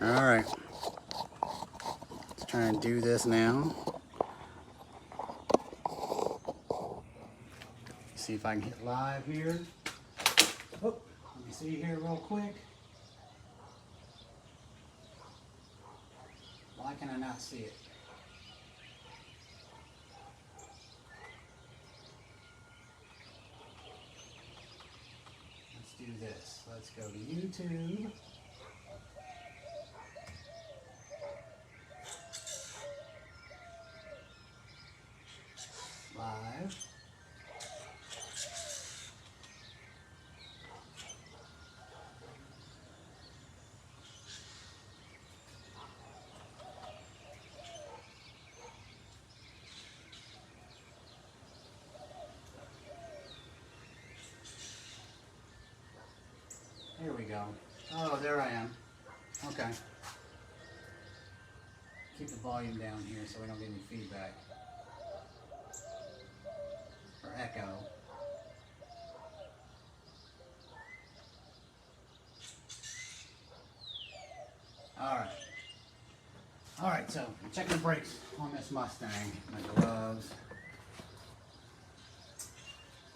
Alright, let's try and do this now. See if I can hit live here. Oh, let me see here real quick. Why can I not see it? Let's do this. Let's go to YouTube. Live. Here we go. Oh, there I am. Okay. Keep the volume down here so we don't get any feedback or echo. Alright, so I'm checking the brakes on this Mustang. My gloves.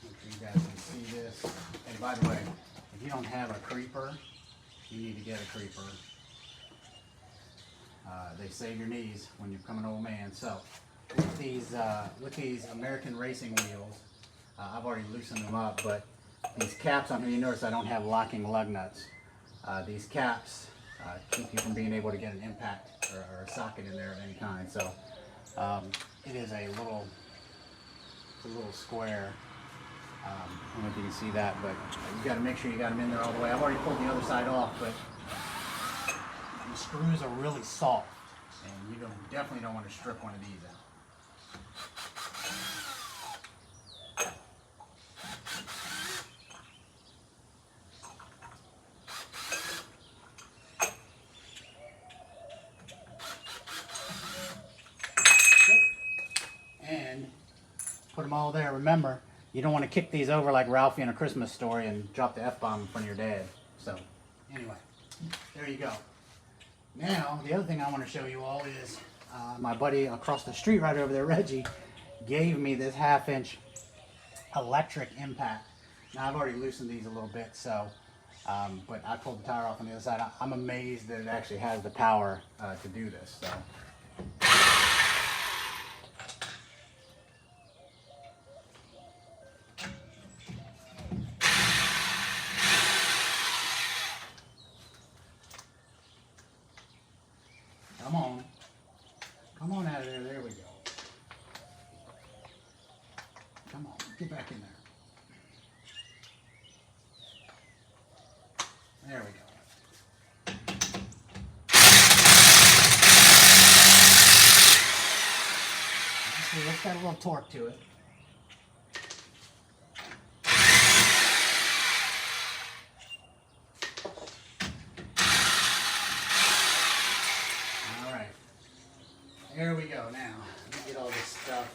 Make sure you guys can see this. And by the way, if you don't have a creeper, you need to get a creeper. They save your knees when you become an old man. So with these American racing wheels, I've already loosened them up, but these caps on here, you notice I don't have locking lug nuts. These caps keep you from being able to get an impact or a socket in there of any kind. So it is a little square. I don't know if you can see that, but you got to make sure you got them in there all the way. I've already pulled the other side off, but the screws are really soft, and you definitely don't want to strip one of these out. And put them all there. Remember, you don't want to kick these over like Ralphie in A Christmas Story and drop the F-bomb in front of your dad. So, anyway, there you go. Now, the other thing I want to show you all is my buddy across the street right over there, Reggie, gave me this 1/2-inch electric impact. Now, I've already loosened these a little bit, so, but I pulled the tire off on the other side. I'm amazed that it actually has the power to do this. So. Come on. Come on out of there. There we go. Come on. Get back in there. There we go. See, it's got a little torque to it. There we go. Now, let me get all this stuff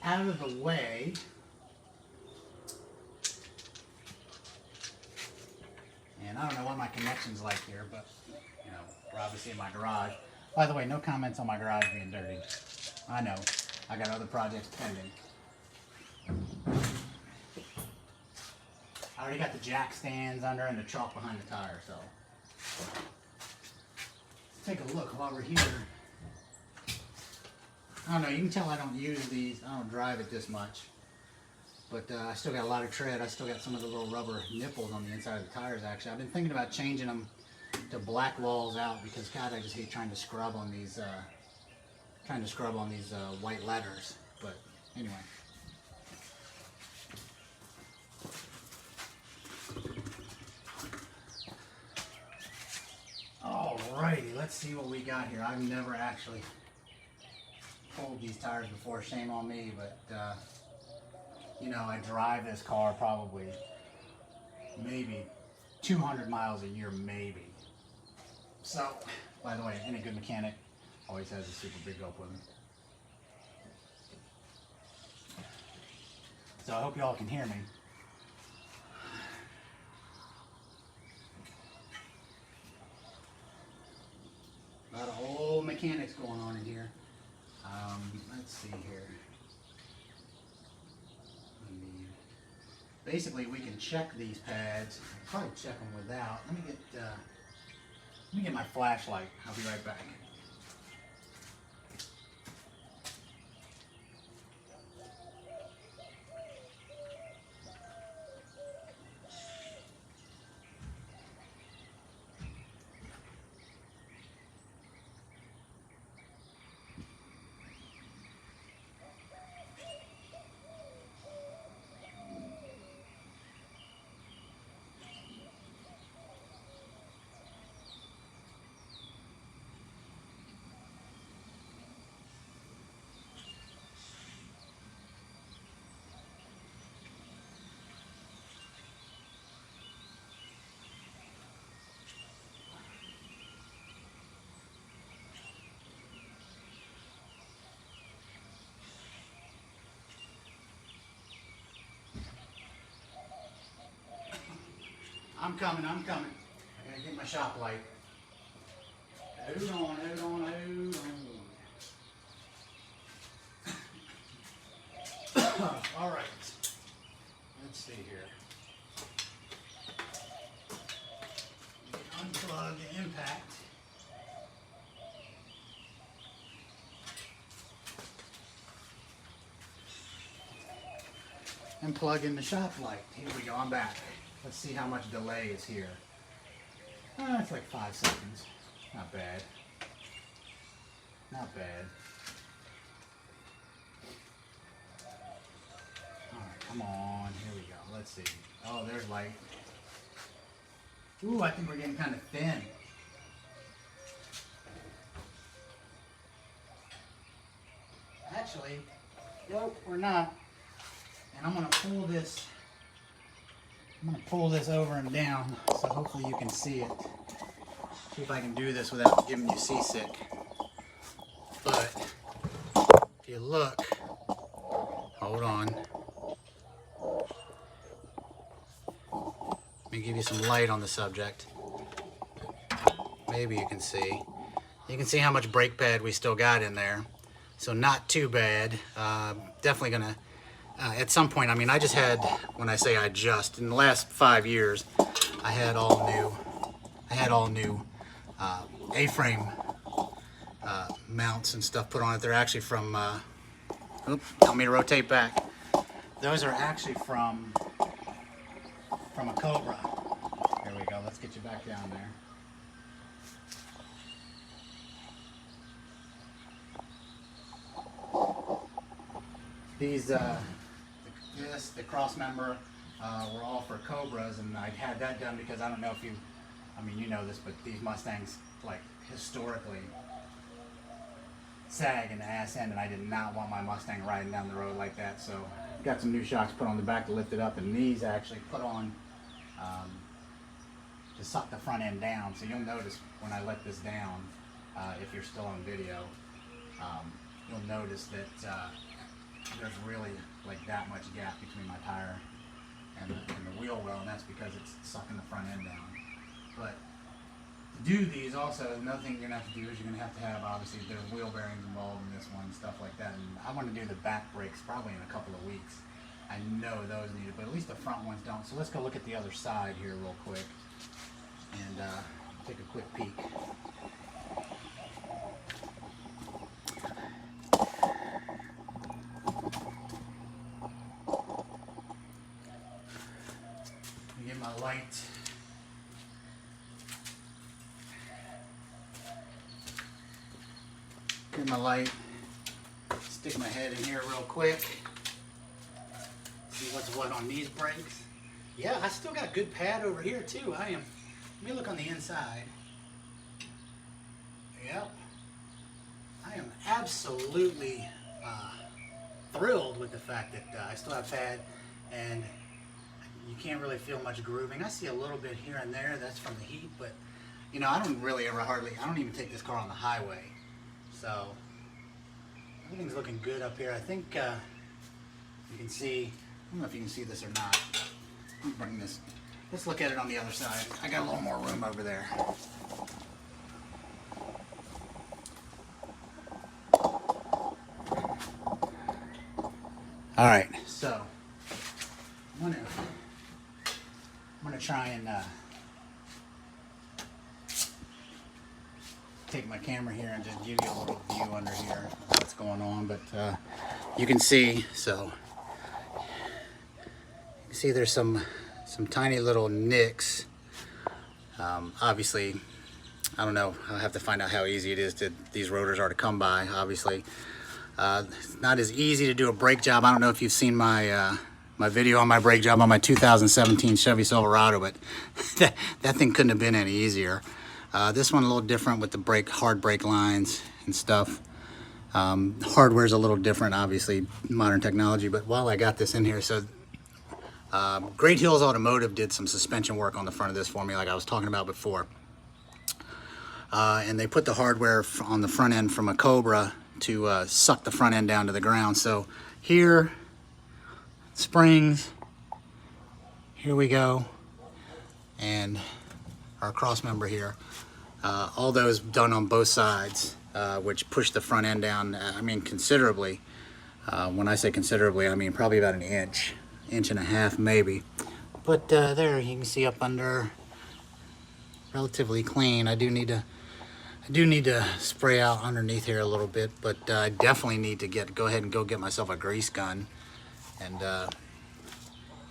out of the way. And I don't know what my connection's like here, but, you know, we're obviously in my garage. By the way, no comments on my garage being dirty. I know. I got other projects pending. I already got the jack stands under and the chalk behind the tire, so. Let's take a look while we're here. I don't know, you can tell I don't use these, I don't drive it this much, but I still got a lot of tread. I still got some of the little rubber nipples on the inside of the tires actually. I've been thinking about changing them to walls out because God, I just hate trying to scrub on these, white letters, but anyway. Alrighty, let's see what we got here. I've never actually pulled these tires before, shame on me, but you know, I drive this car probably maybe 200 miles a year, maybe. So, by the way, any good mechanic always has a super big gulp with him. So I hope y'all can hear me. mechanics going on in here. Let's see here. Basically, we can check these pads. I'll probably check them without. Let me get my flashlight. I'll be right back. I'm coming. I gotta get my shop light. Hold on. All right. Let's see here. Unplug the impact. And plug in the shop light. Here we go, I'm back. Let's see how much delay is here. It's like 5 seconds. Not bad. Not bad. Alright, come on. Here we go. Let's see. Oh, there's light. Ooh, I think we're getting kind of thin. Actually, nope, we're not. And I'm going to pull this over and down so hopefully you can see it. See if I can do this without giving you seasick. But if you look, hold on. Let me give you some light on the subject. Maybe you can see. You can see how much brake pad we still got in there. So not too bad. Definitely gonna, at some point, I mean, I just had, when I say in the last 5 years, I had all new A-frame mounts and stuff put on it. They're actually from, tell me to rotate back. Those are actually from a Cobra. There we go, let's get you back down there. These, the cross member were all for Cobras, and I had that done because I don't know if you, I mean, you know this, but these Mustangs, like, historically sag in the ass end, and I did not want my Mustang riding down the road like that, so got some new shocks put on the back to lift it up, and these actually put on to suck the front end down. So you'll notice when I let this down, if you're still on video, you'll notice that there's really like that much gap between my tire and the wheel well, and that's because it's sucking the front end down. But to do these also, another thing you're going to have to do is you're going to have obviously there's wheel bearings involved in this one and stuff like that, and I want to do the back brakes probably in a couple of weeks. I know those need it, but at least the front ones don't. So let's go look at the other side here real quick and take a quick peek. Get my light. Get my light. Stick my head in here real quick. See what's what on these brakes. Yeah, I still got a good pad over here too. Let me look on the inside. Yep. I am absolutely thrilled with the fact that I still have pad, and you can't really feel much grooving. I see a little bit here and there. That's from the heat, but you know, I don't really ever I don't even take this car on the highway. So everything's looking good up here. I think you can see, I don't know if you can see this or not. Let me bring this. Let's look at it on the other side. I got a little more room over there. All right, so I'm gonna try and take my camera here and just give you a little view under here of what's going on. But you can see, there's some tiny little nicks. Obviously, I don't know. I'll have to find out how easy it is these rotors are to come by. Obviously, it's not as easy to do a brake job. I don't know if you've seen my my video on my brake job on my 2017 Chevy Silverado, but that thing couldn't have been any easier. This one a little different with the hard brake lines and stuff. Hardware's a little different, obviously, modern technology. But while I got this in here, so Great Hills Automotive did some suspension work on the front of this for me, like I was talking about before. And they put the hardware on the front end from a Cobra to suck the front end down to the ground. So here, springs, here we go, and our cross member here. All those done on both sides, which push the front end down, I mean, considerably. When I say considerably, I mean probably about an inch and a half maybe. But there you can see up under, relatively clean. I do need to spray out underneath here a little bit, but I definitely need to go ahead and go get myself a grease gun and go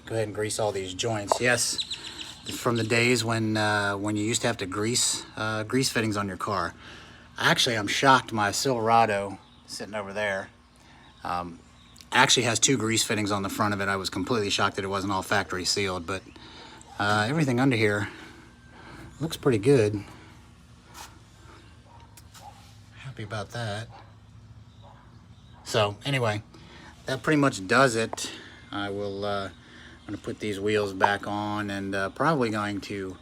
ahead and grease all these joints. Yes, from the days when you used to have to grease fittings on your car. Actually, I'm shocked my Silverado sitting over there actually has 2 grease fittings on the front of it. I was completely shocked that it wasn't all factory sealed, but everything under here looks pretty good. Happy about that. So anyway, that pretty much does it. I will I'm gonna put these wheels back on, and probably going to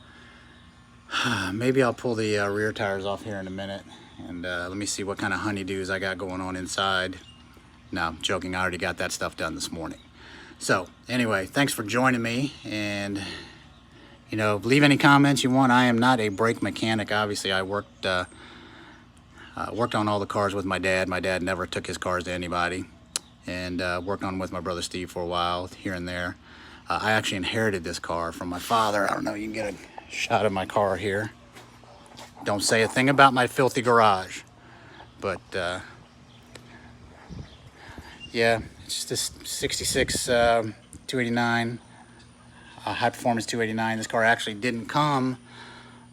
maybe I'll pull the rear tires off here in a minute, and let me see what kind of honeydews I got going on inside. No, I'm joking, I already got that stuff done this morning. So anyway, thanks for joining me, and you know, leave any comments you want. I am not a brake mechanic. Obviously, I worked on all the cars with my dad. My dad never took his cars to anybody, and worked on them with my brother Steve for a while, here and there. I actually inherited this car from my father. I don't know, you can get a shot of my car here. Don't say a thing about my filthy garage. But yeah, it's just this 66 289, high performance 289. This car actually didn't come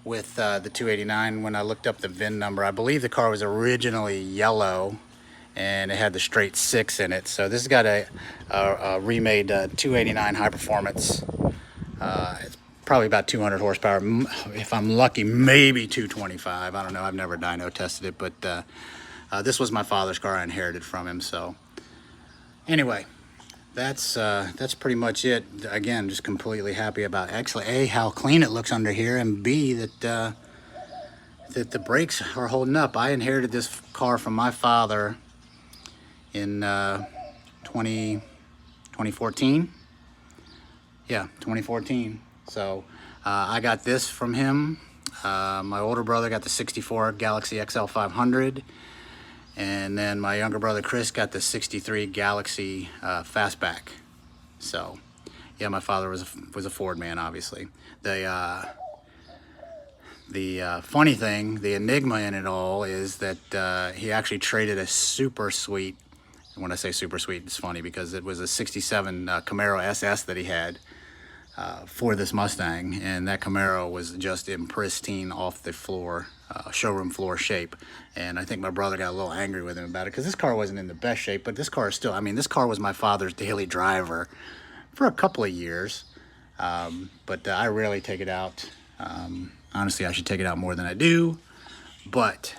with the 289 when I looked up the VIN number. I believe the car was originally yellow and it had the straight 6 in it. So this has got a remade 289 high performance. It's probably about 200 horsepower. If I'm lucky, maybe 225. I don't know. I've never dyno tested it, but this was my father's car. I inherited from him. So anyway, that's pretty much it. Again, just completely happy about actually A, how clean it looks under here, and B, that the brakes are holding up. I inherited this car from my father in 2014. Yeah, 2014. So I got this from him. My older brother got the 64 Galaxy XL 500. And then my younger brother Chris got the 63 Galaxy Fastback. So yeah, my father was a Ford man, obviously. The funny thing, the enigma in it all, is that he actually traded a super sweet, and when I say super sweet, it's funny because it was a 67 Camaro SS that he had for this Mustang, and that Camaro was just in pristine, off the floor, showroom floor shape. And I think my brother got a little angry with him about it because this car wasn't in the best shape, but this car is still, I mean, this car was my father's daily driver for a couple of years. But I rarely take it out. Honestly, I should take it out more than I do, but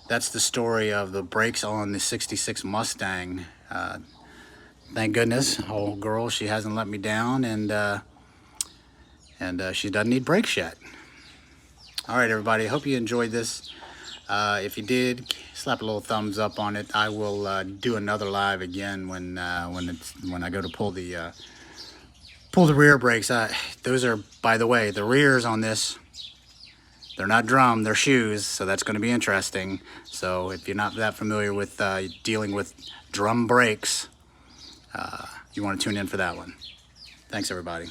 that's the story of the brakes on the 66 Mustang. Thank goodness, old girl, she hasn't let me down, and she doesn't need brakes yet. All right, everybody, I hope you enjoyed this. If you did, slap a little thumbs up on it. I will do another live again when I go to pull the rear brakes. Those are, by the way, the rears on this. They're not drum, they're shoes, so that's going to be interesting. So if you're not that familiar with dealing with drum brakes, you want to tune in for that one. Thanks, everybody.